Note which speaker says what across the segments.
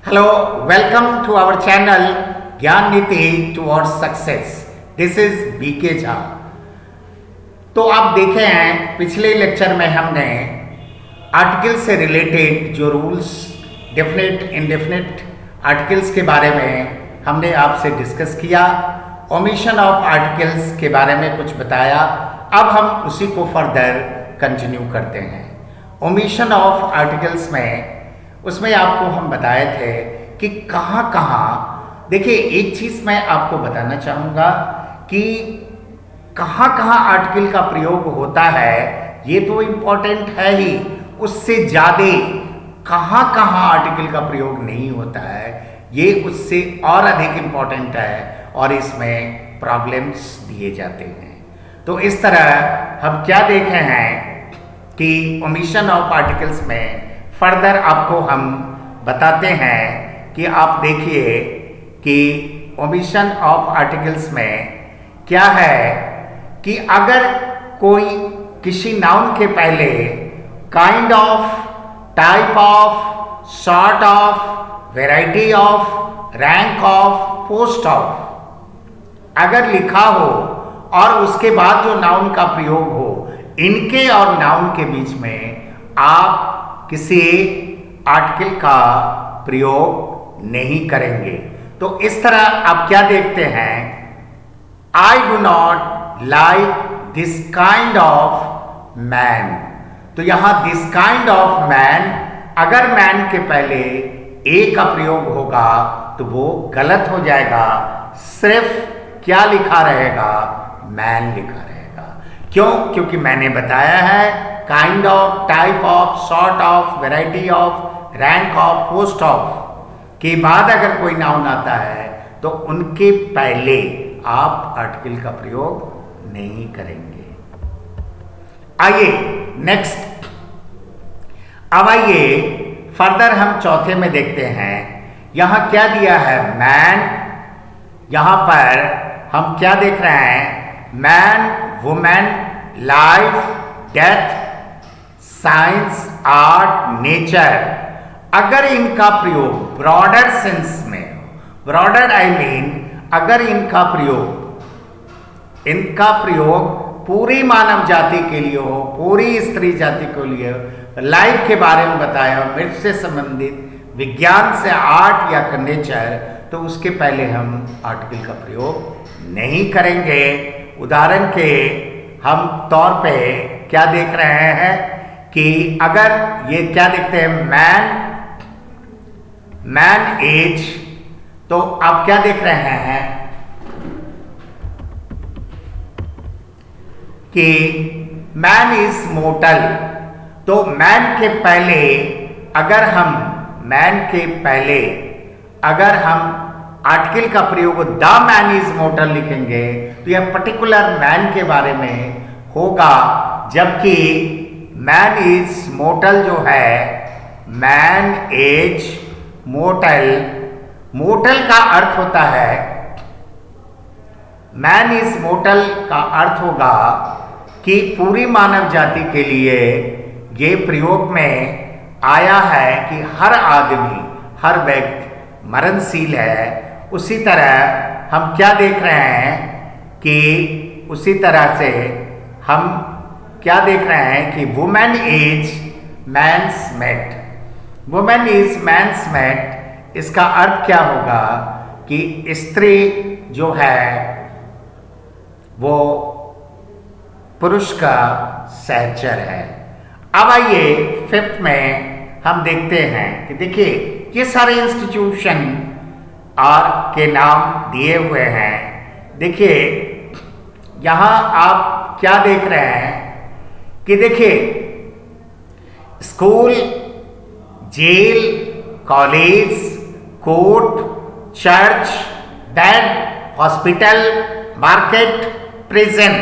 Speaker 1: Hello, welcome to our channel Gyan Niti Towards Success. This is BK Jha. तो आप देखे हैं पिछले लेक्चर में हमने आर्टिकल से रिलेटेड जो रूल्स डेफिनेट इंडेफिनेट आर्टिकल्स के बारे में हमने आपसे डिस्कस किया, ओमिशन ऑफ आर्टिकल्स के बारे में कुछ बताया। अब हम उसी को फर्दर कंटिन्यू करते हैं। ओमिशन ऑफ आर्टिकल्स में उसमें आपको हम बताए थे कि कहाँ कहाँ, देखिए एक चीज़ मैं आपको बताना चाहूँगा कि कहाँ कहाँ आर्टिकल का प्रयोग होता है, ये तो इम्पॉर्टेंट है ही, उससे ज़्यादा कहाँ कहाँ आर्टिकल का प्रयोग नहीं होता है ये उससे और अधिक इम्पॉर्टेंट है और इसमें प्रॉब्लम्स दिए जाते हैं। तो इस तरह हम क्या देखे हैं कि ओमिशन ऑफ आर्टिकल्स में फर्दर आपको हम बताते हैं कि आप देखिए कि ओमिशन ऑफ आर्टिकल्स में क्या है कि अगर कोई किसी नाउन के पहले kind of, type of, sort of, variety of, rank of, post of अगर लिखा हो और उसके बाद जो नाउन का प्रयोग हो, इनके और नाउन के बीच में आप किसी आर्टिकल का प्रयोग नहीं करेंगे। तो इस तरह आप क्या देखते हैं, I do not like this kind of man. तो यहां दिस काइंड ऑफ मैन, अगर मैन के पहले ए का प्रयोग होगा तो वो गलत हो जाएगा, सिर्फ क्या लिखा रहेगा, मैन लिखा रहेगा। क्यों? क्योंकि मैंने बताया है kind of, type of, sort of, variety of, rank of, post of के बाद अगर कोई नाउन आता है तो उनके पहले आप आर्टिकल का प्रयोग नहीं करेंगे। आइए नेक्स्ट, अब आइए फर्दर हम चौथे में देखते हैं। यहां क्या दिया है, मैन। यहां पर हम क्या देख रहे हैं, man, women, life, death, science, art, nature. अगर इनका प्रयोग ब्रॉडर सेंस में, ब्रॉडर आई मीन अगर इनका प्रयोग पूरी मानव जाति के लिए हो, पूरी स्त्री जाति के लिए, लाइफ के बारे में बताया, मृत्यु से संबंधित, विज्ञान से, आर्ट या नेचर, तो उसके पहले हम आर्टिकल का प्रयोग नहीं करेंगे। उदाहरण के हम तौर पे क्या देख रहे हैं कि अगर ये क्या देखते हैं, मैन एज, तो आप क्या देख रहे हैं कि मैन इज मोर्टल। तो मैन के पहले अगर हम आर्टिकल का प्रयोग द मैन इज मोर्टल लिखेंगे तो यह पर्टिकुलर मैन के बारे में होगा, जबकि मैन इज मोर्टल जो है, मैन एज मोर्टल, मोर्टल का अर्थ होता है, मैन इज मोर्टल का अर्थ होगा कि पूरी मानव जाति के लिए ये प्रयोग में आया है कि हर आदमी, हर व्यक्ति मरणशील है। उसी तरह हम क्या देख रहे हैं कि उसी तरह से हम क्या देख रहे हैं कि women is man's mate. Women is man's mate, इसका अर्थ क्या होगा कि स्त्री जो है वो पुरुष का सहचर है। अब आइए फिफ्थ में हम देखते हैं कि देखिए ये सारे इंस्टीट्यूशन और के नाम दिए हुए हैं। देखिए यहाँ आप क्या देख रहे हैं कि देखिए school, jail, college, court, church, bed, hospital, market, prison,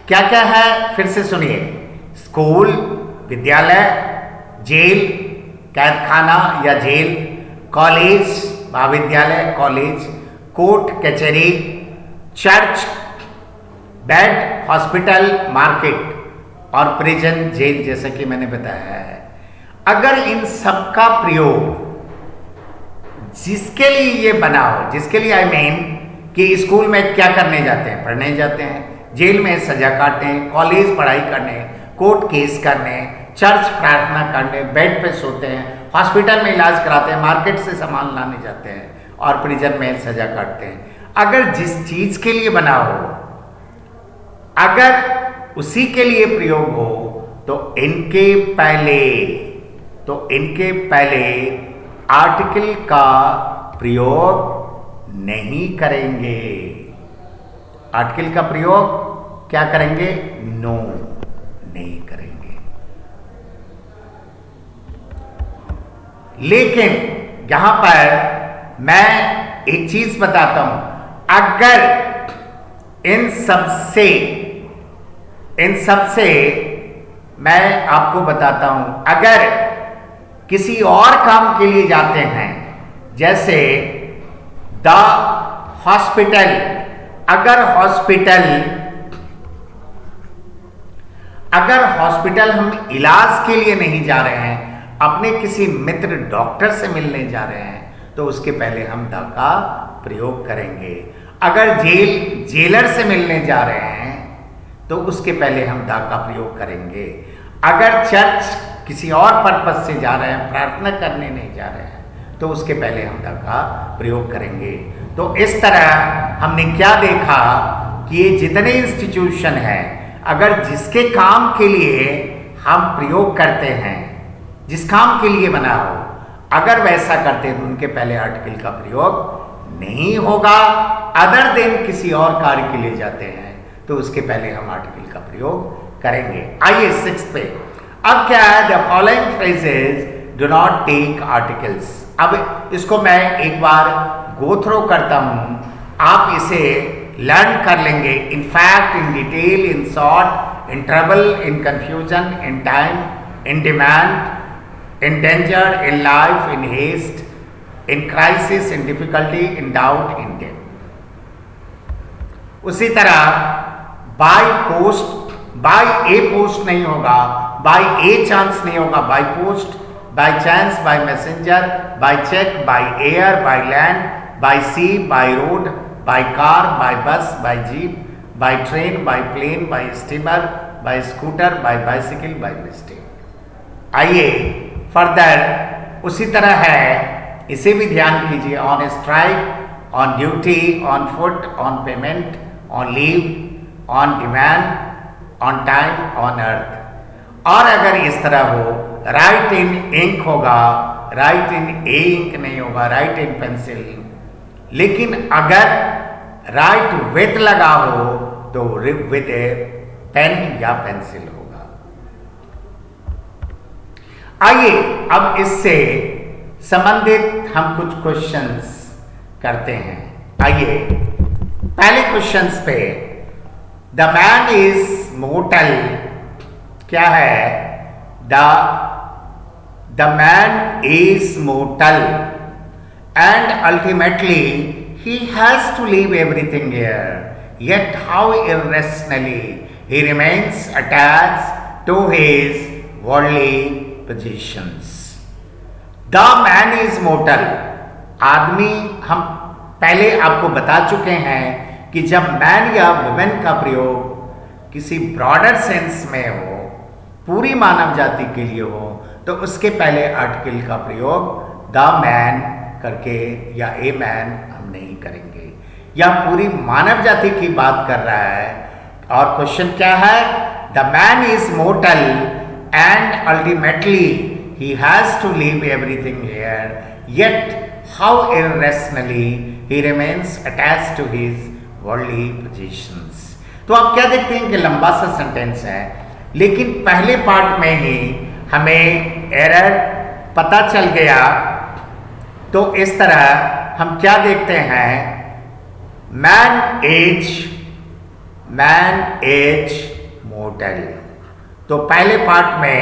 Speaker 1: क्या क्या है फिर से सुनिए, स्कूल विद्यालय, जेल कैदखाना या जेल, कॉलेज महाविद्यालय कॉलेज, कोर्ट कचहरी, चर्च, बेड हॉस्पिटल, मार्केट और प्रिजन जेल, जैसा कि मैंने बताया है। अगर इन सब का प्रयोग जिसके लिए ये बना हो, जिसके लिए आई मीन कि स्कूल में क्या करने जाते हैं, पढ़ने जाते हैं, जेल में सजा काटने, कॉलेज पढ़ाई करने, कोर्ट केस करने, चर्च प्रार्थना करने, बेड पे सोते हैं, हॉस्पिटल में इलाज कराते हैं, मार्केट से सामान लाने जाते हैं और प्रिजन में सजा काटते हैं। अगर जिस चीज के लिए बना हो, अगर उसी के लिए प्रयोग हो, तो इनके पहले आर्टिकल का प्रयोग नहीं करेंगे। आर्टिकल का प्रयोग क्या करेंगे? नो, नहीं करेंगे। लेकिन यहां पर मैं एक चीज बताता हूं, अगर इन सबसे मैं आपको बताता हूं, अगर किसी और काम के लिए जाते हैं, जैसे द हॉस्पिटल, अगर हॉस्पिटल हम इलाज के लिए नहीं जा रहे हैं, अपने किसी मित्र डॉक्टर से मिलने जा रहे हैं, तो उसके पहले हम द का प्रयोग करेंगे। अगर जेलर से मिलने जा रहे हैं, तो उसके पहले हम द का प्रयोग करेंगे। अगर चर्च किसी और पर्पज से जा रहे हैं, प्रार्थना करने नहीं जा रहे हैं, तो उसके पहले हम द का प्रयोग करेंगे। तो इस तरह हमने क्या देखा कि ये जितने इंस्टीट्यूशन हैं, अगर जिसके काम के लिए हम प्रयोग करते हैं, जिस काम के लिए बना हो, अगर वैसा करते हैं तो उनके पहले आर्टिकल का प्रयोग नहीं होगा। अदर देन किसी और कार्य के लिए जाते हैं, तो उसके पहले हम आर्टिकल का प्रयोग करेंगे। आइए 6 पे, अब क्या है? The following phrases do not take articles. अब इसको मैं एक बार गो थ्रो करता हूं, आप इसे लर्न कर लेंगे। In fact, in detail, in short, in trouble, in confusion, in time, in demand, in danger, in life, in haste, in crisis, in difficulty, in doubt, in death. उसी तरह by post, by a post नहीं होगा, by a chance नहीं होगा, by post, by chance, by messenger, by cheque, by air, by land, by sea, by road, by car, by bus, by jeep, by train, by plane, by steamer, by scooter, by bicycle, by mistake. आइए further उसी तरह है, इसे भी ध्यान कीजिए। On strike, on duty, on foot, on payment, on leave, on demand, on time, on earth. और अगर इस तरह हो, राइट इन इंक होगा, राइट इन ए इंक नहीं होगा, राइट इन पेंसिल। लेकिन अगर राइट विथ लगा हो, तो विथ ए पेन या पेंसिल होगा। आइए अब इससे संबंधित हम कुछ क्वेश्चंस करते हैं। आइए पहले क्वेश्चंस पे, द मैन इज मोर्टल, क्या है? The man is mortal and ultimately he has to leave everything here, yet how irrationally he remains attached to his worldly possessions. The man is mortal. आदमी, हम पहले आपको बता चुके हैं कि जब मैन या वुमेन का प्रयोग किसी ब्रॉडर सेंस में हो, पूरी मानव जाति के लिए हो, तो उसके पहले आर्टिकल का प्रयोग द मैन करके या ए मैन हम नहीं करेंगे। यह पूरी मानव जाति की बात कर रहा है। और क्वेश्चन क्या है? The man is mortal and ultimately he has to leave everything here, yet how irrationally he remains attached to his worldly positions. तो आप क्या देखते हैं कि लंबा सा सेंटेंस है, लेकिन पहले पार्ट में ही हमें एरर पता चल गया। तो इस तरह हम क्या देखते हैं? Man is mortar. तो पहले पार्ट में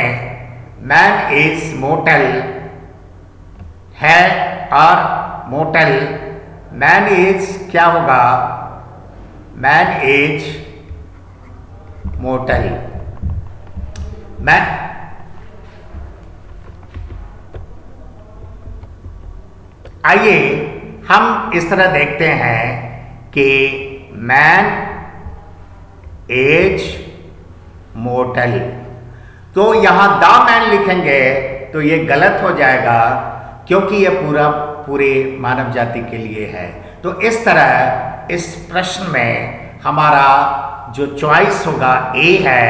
Speaker 1: मैन इज मोर्टल है, और मोर्टल मैन इज क्या होगा? Man is mortar. आइए हम इस तरह देखते हैं कि मैन इज मोर्टल, तो यहां द मैन लिखेंगे तो ये गलत हो जाएगा क्योंकि ये पूरे मानव जाति के लिए है। तो इस तरह इस प्रश्न में हमारा जो चॉइस होगा ए है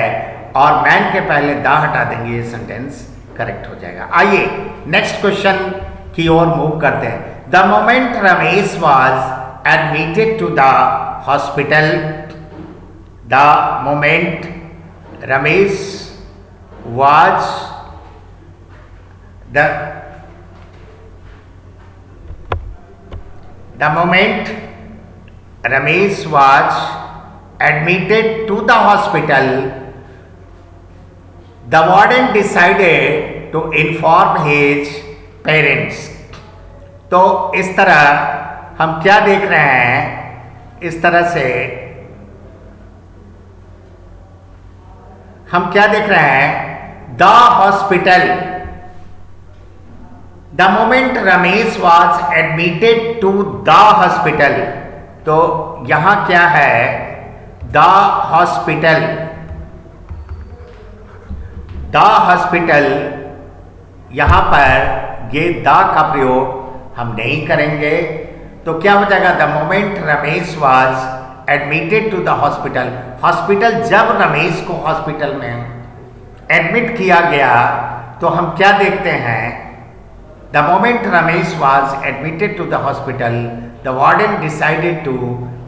Speaker 1: और मैन के पहले द हटा देंगे, ये सेंटेंस करेक्ट हो जाएगा। आइए नेक्स्ट क्वेश्चन की ओर मूव करते हैं। The moment Ramesh was admitted to the hospital, the moment Ramesh was the moment Ramesh was admitted to the hospital, the warden decided to inform his parents. तो इस तरह हम क्या देख रहे हैं, इस तरह से हम क्या देख रहे हैं, the hospital, the moment Ramesh was admitted to the hospital, तो यहां क्या है, द हॉस्पिटल, द हॉस्पिटल, यहां पर ये द का प्रयोग हम नहीं करेंगे। तो क्या हो जाएगा, the moment Ramesh was admitted to the hospital, hospital जब रमेश को हॉस्पिटल में एडमिट किया गया तो हम क्या देखते हैं, The moment Ramesh was admitted to the hospital, the warden decided to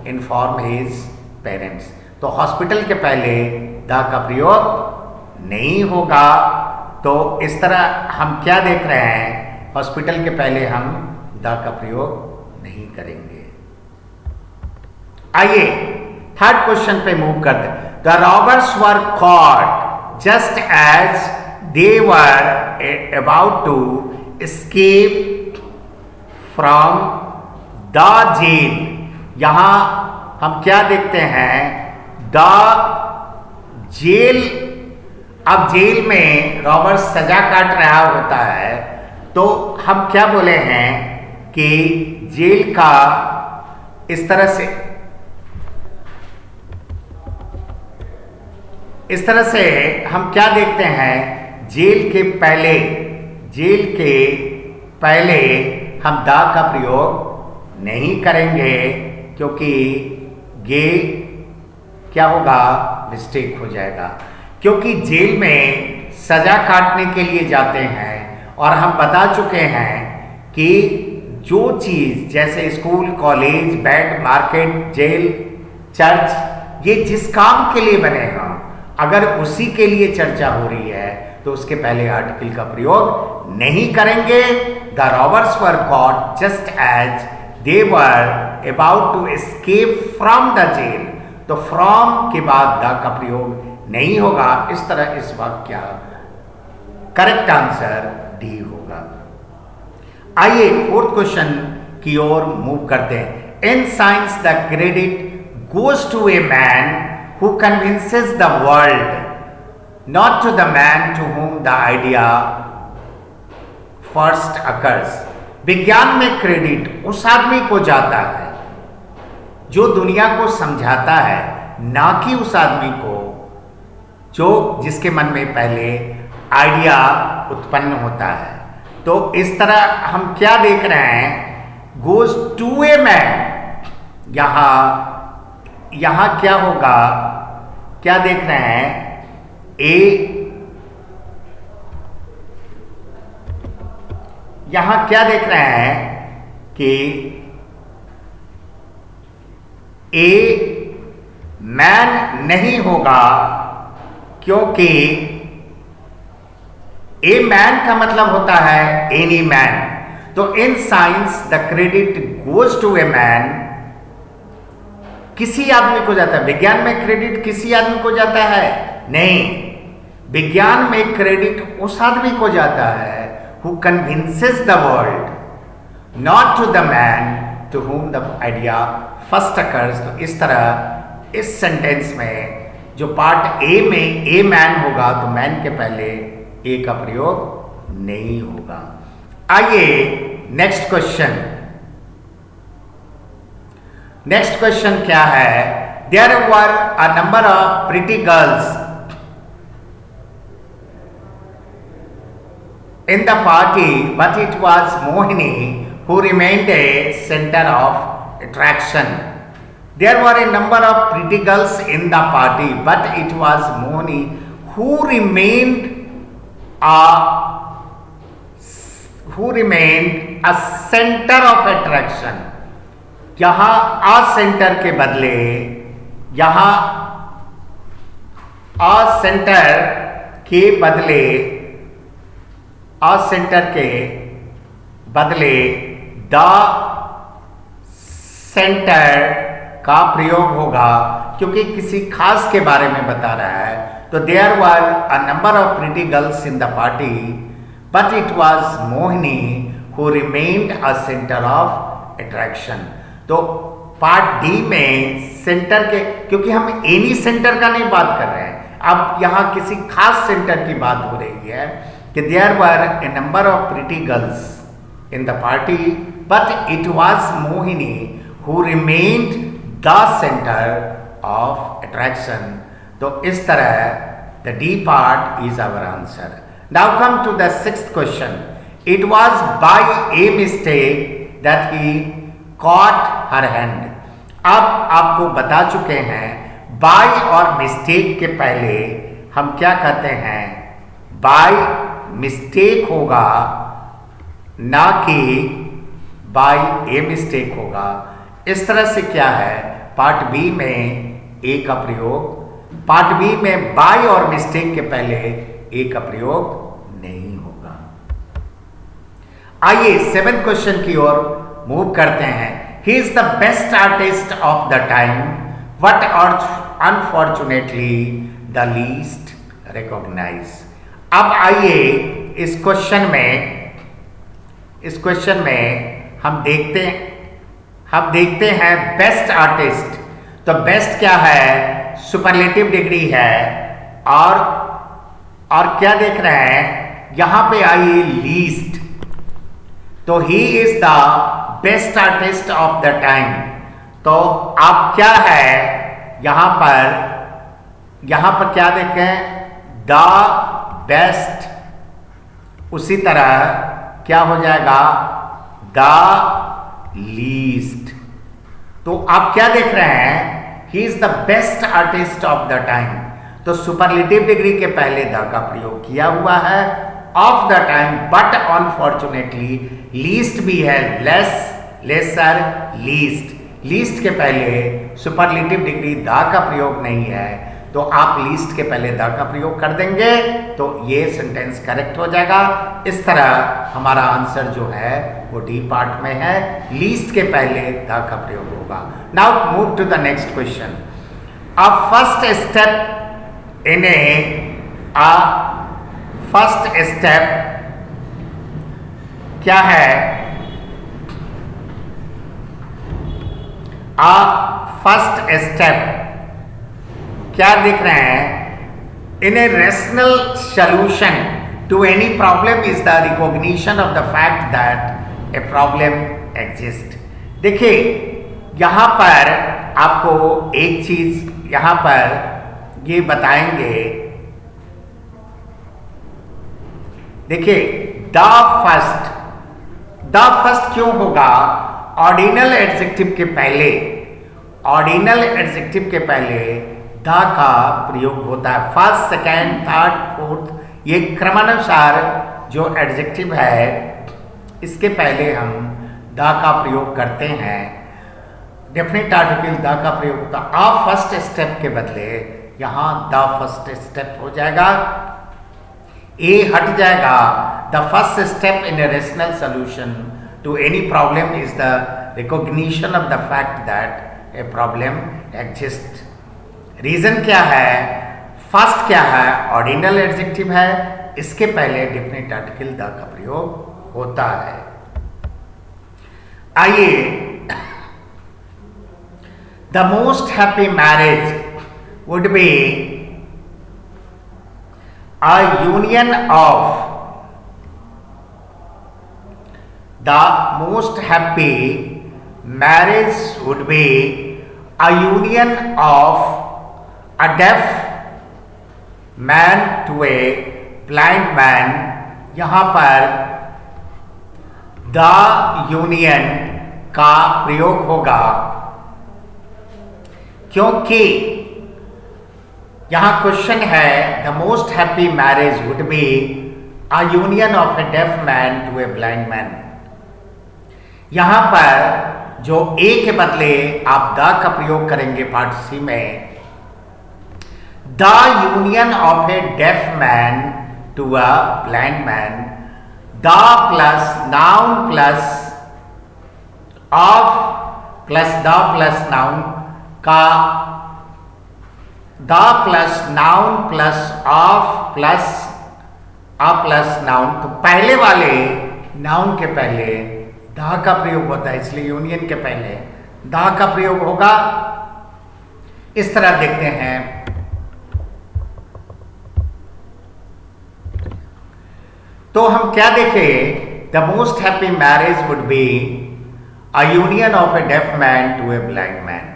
Speaker 1: inform his parents. तो हॉस्पिटल के पहले द का प्रयोग नहीं होगा। तो इस तरह हम क्या देख रहे हैं, हॉस्पिटल के पहले हम द का प्रयोग नहीं करेंगे। आइए थर्ड क्वेश्चन पे मूव करते हैं। The robbers were caught just as they were about to escape from the jail, यहां हम क्या देखते हैं, द जेल। अब जेल में रॉबर्ट सजा काट रहा होता है, तो हम क्या बोले हैं कि जेल का इस तरह से हम क्या देखते हैं, जेल के पहले हम द का प्रयोग नहीं करेंगे क्योंकि ये क्या होगा, मिस्टेक हो जाएगा। क्योंकि जेल में सजा काटने के लिए जाते हैं और हम बता चुके हैं कि जो चीज़ जैसे school, college, bank, market, jail, church, ये जिस काम के लिए बने हैं, अगर उसी के लिए चर्चा हो रही है तो उसके पहले आर्टिकल का प्रयोग नहीं करेंगे। The robbers were caught just as they were about to escape from the jail, तो फ्रॉम के बाद द का प्रयोग नहीं होगा। इस तरह इस वाक्य का करेक्ट आंसर डी होगा। आइए फोर्थ क्वेश्चन की ओर मूव करते हैं। In science the credit goes to a man who convinces the world, not to the man to whom the idea first occurs. विज्ञान में क्रेडिट उस आदमी को जाता है जो दुनिया को समझाता है, ना कि उस आदमी को जिसके मन में पहले आइडिया उत्पन्न होता है। तो इस तरह हम क्या देख रहे हैं, गोज टू ए मैन, यहां क्या होगा, क्या देख रहे हैं, यहां क्या देख रहे हैं कि ए मैन नहीं होगा क्योंकि ए मैन का मतलब होता है एनी मैन। तो in science the credit goes to a man, किसी आदमी को जाता है। विज्ञान में क्रेडिट किसी आदमी को जाता है नहीं, विज्ञान में क्रेडिट उस आदमी को जाता है who convinces the world, not to the man to whom the idea first occurs। तो इस तरह इस सेंटेंस में जो पार्ट ए में ए मैन होगा तो मैन के पहले ए का प्रयोग नहीं होगा। आइए नेक्स्ट क्वेश्चन नेक्स्ट क्वेश्चन क्या है? There were a number of pretty girls in the party, but it was Mohini who remained a center of attraction. There were a number of pretty girls in the party, but it was Mohini who remained a center of attraction. यहाँ a center के बदले यहाँ a center के बदले centre के बदले the centre का प्रयोग होगा, क्योंकि किसी खास के बारे में बता रहा है। तो there were a number of pretty girls in the party, but it was Mohini who remained a centre of attraction. तो पार्ट डी में सेंटर के, क्योंकि हम एनी सेंटर का नहीं बात कर रहे हैं, अब यहाँ किसी खास सेंटर की बात हो रही है कि there were a number of pretty girls in the party, but it was Mohini who remained the centre of attraction. तो इस तरह the D part is our answer. Now come to the sixth question. It was by a mistake that he caught her hand. अब आपको बता चुके हैं bye और mistake के पहले हम क्या कहते हैं, बाय मिस्टेक होगा, ना कि बाय ए मिस्टेक होगा। इस तरह से क्या है, पार्ट बी में ए का प्रयोग, पार्ट बी में बाय और मिस्टेक के पहले ए का प्रयोग नहीं होगा। आइए 7th क्वेश्चन की ओर मूव करते हैं। He is the best artist of the time, but unfortunately the least recognize. अब आइए इस क्वेश्चन में हम देखते हैं बेस्ट आर्टिस्ट। तो बेस्ट क्या है, सुपरलेटिव डिग्री है, और क्या देख रहे हैं यहां पे आइए लीस्ट। तो ही is the best artist of the time. तो आप क्या है यहां पर क्या देखें, द बेस्ट, उसी तरह क्या हो जाएगा, द लीस्ट। तो आप क्या देख रहे हैं, he is the best artist of the time. तो सुपरलेटिव डिग्री के पहले द का प्रयोग किया हुआ है, of the time, but unfortunately least भी है, लेसर, लीस्ट। लीस्ट के पहले सुपरलेटिव डिग्री द का प्रयोग नहीं है, तो आप लीस्ट के पहले द का प्रयोग कर देंगे तो ये सेंटेंस करेक्ट हो जाएगा। इस तरह हमारा आंसर जो है वो डी पार्ट में है, लीस्ट के पहले द का प्रयोग होगा। Now move to the next question. A first step in first step क्या है, फर्स्ट स्टेप क्या दिख रहे हैं, in a rational solution to any problem is the recognition of the fact that a problem exist. देखिए यहां पर आपको एक चीज यहां पर ये बताएंगे, देखिए द फर्स्ट क्यों होगा, ऑर्डिनल एडजेक्टिव के पहले, ऑर्डिनल एडजेक्टिव के पहले द का प्रयोग होता है। फर्स्ट, सेकेंड, थर्ड, फोर्थ, ये क्रमानुसार जो एडजेक्टिव है इसके पहले हम द का प्रयोग करते हैं। डेफिनेट आर्टिकल द का प्रयोग होता है। आ फर्स्ट स्टेप के बदले यहाँ द फर्स्ट स्टेप हो जाएगा, ए हट जाएगा। The first step in a rational solution to any problem is the recognition of the fact that a problem exist. Reason क्या है, फर्स्ट क्या है, ऑर्डिनल एडजेक्टिव है, इसके पहले डेफिनेट आर्टिकल द का प्रयोग होता है। आइए, the most happy marriage would B a union of, the most happy marriage would be a union of a deaf man to a blind man। यहाँ पर the union का प्रयोग होगा क्योंकि यहाँ क्वेश्चन है the most happy marriage would be a union of a deaf man to a blind man. यहाँ पर जो ए के बदले आप द का प्रयोग करेंगे पार्ट सी में, the union of a deaf man to a blind man, the plus noun plus of plus the plus noun का the plus noun plus of plus a plus noun, तो पहले वाले noun के पहले the का प्रयोग होता है, इसलिए यूनियन के पहले द का प्रयोग होगा। इस तरह देखते हैं। तो हम क्या देखें, the most happy marriage would be a union of a deaf man to a blind man.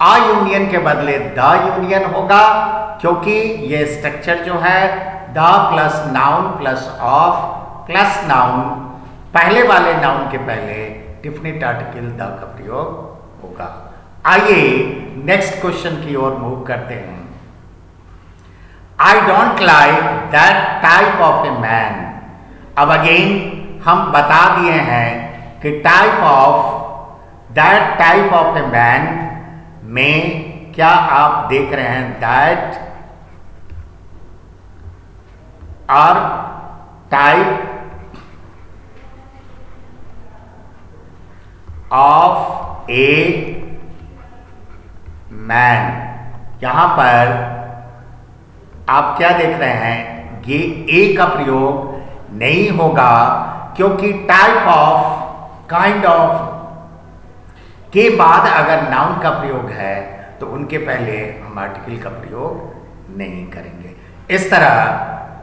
Speaker 1: A union के बदले द यूनियन होगा क्योंकि ये स्ट्रक्चर जो है the plus noun plus of plus noun, पहले वाले नाउन के पहले डिफिनिट आर्टिकल द का प्रयोग होगा। आइए नेक्स्ट क्वेश्चन की ओर मूव करते हैं। I don't like that type of a man. अब अगेन हम बता दिए हैं कि type of that type of a man में क्या आप देख रहे हैं, दैट और टाइप ऑफ ए मैन। यहां पर आप क्या देख रहे हैं, ये ए का प्रयोग नहीं होगा क्योंकि टाइप ऑफ काइंड ऑफ के बाद अगर नाउन का प्रयोग है तो उनके पहले हम आर्टिकल का प्रयोग नहीं करेंगे। इस तरह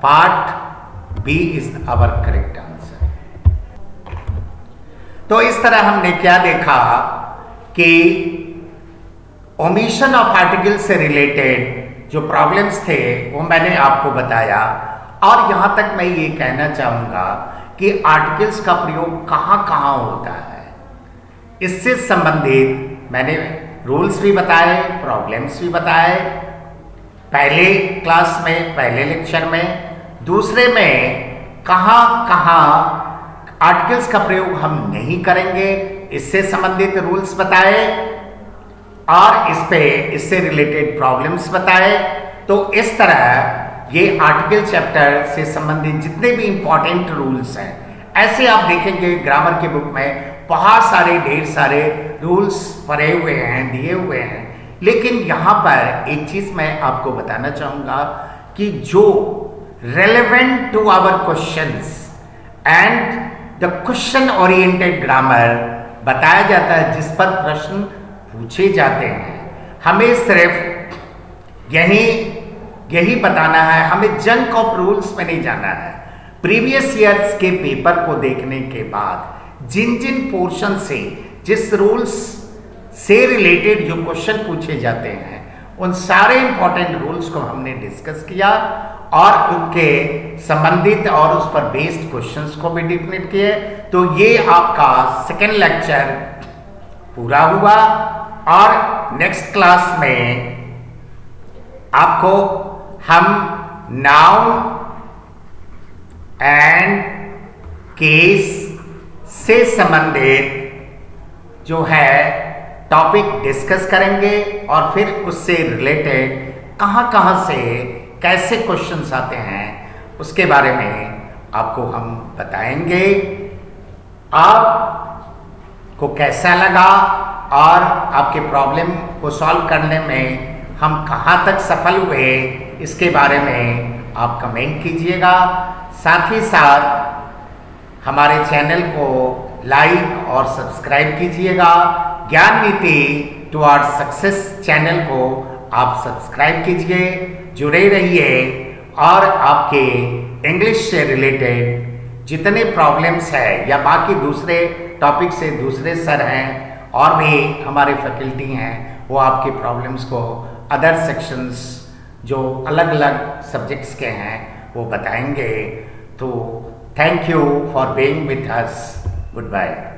Speaker 1: part B is our correct answer. तो इस तरह हमने क्या देखा कि ओमिशन ऑफ आर्टिकल से रिलेटेड जो प्रॉब्लम्स थे वो मैंने आपको बताया, और यहां तक मैं ये कहना चाहूंगा कि आर्टिकल्स का प्रयोग कहां कहां होता है, इससे संबंधित मैंने रूल्स भी बताए, प्रॉब्लम्स भी बताए पहले क्लास में, पहले लेक्चर में। दूसरे में कहां कहां आर्टिकल्स का प्रयोग हम नहीं करेंगे, इससे संबंधित रूल्स बताए और इससे रिलेटेड प्रॉब्लम्स बताए। तो इस तरह ये आर्टिकल चैप्टर से संबंधित जितने भी इंपॉर्टेंट रूल्स हैं, ऐसे आप देखेंगे ग्रामर के बुक में बहुत सारे ढेर सारे रूल्स पढ़े हुए हैं, दिए हुए हैं। लेकिन यहाँ पर एक चीज मैं आपको बताना चाहूंगा कि जो relevant to our questions and the question oriented grammar बताया जाता है, जिस पर प्रश्न पूछे जाते हैं, हमें सिर्फ यही बताना है, हमें जंक ऑफ रूल्स में नहीं जाना है। प्रीवियस ईयर्स के पेपर को देखने के बाद जिन जिन पोर्शन से जिस रूल्स से रिलेटेड जो क्वेश्चन पूछे जाते हैं, उन सारे इंपॉर्टेंट रूल्स को हमने डिस्कस किया और उनके संबंधित और उस पर बेस्ड क्वेश्चंस को भी डिफिनेट किए। तो ये आपका सेकेंड लेक्चर पूरा हुआ, और नेक्स्ट क्लास में आपको हम नाउन एंड केस से संबंधित जो है टॉपिक डिस्कस करेंगे और फिर उससे रिलेटेड कहां से कैसे क्वेश्चंस आते हैं उसके बारे में आपको हम बताएंगे। आपको कैसा लगा और आपके प्रॉब्लम को सॉल्व करने में हम कहां तक सफल हुए, इसके बारे में आप कमेंट कीजिएगा। साथ ही साथ हमारे चैनल को लाइक और सब्सक्राइब कीजिएगा। ज्ञान नीति टुवर्ड्स सक्सेस चैनल को आप सब्सक्राइब कीजिए, जुड़े रहिए और आपके इंग्लिश से रिलेटेड जितने प्रॉब्लम्स हैं या बाकी दूसरे टॉपिक से दूसरे सर हैं और भी हमारे फैकल्टी हैं वो आपकी प्रॉब्लम्स को अदर सेक्शंस जो अलग अलग सब्जेक्ट्स के हैं वो बताएंगे। तो thank you for being with us. Good bye.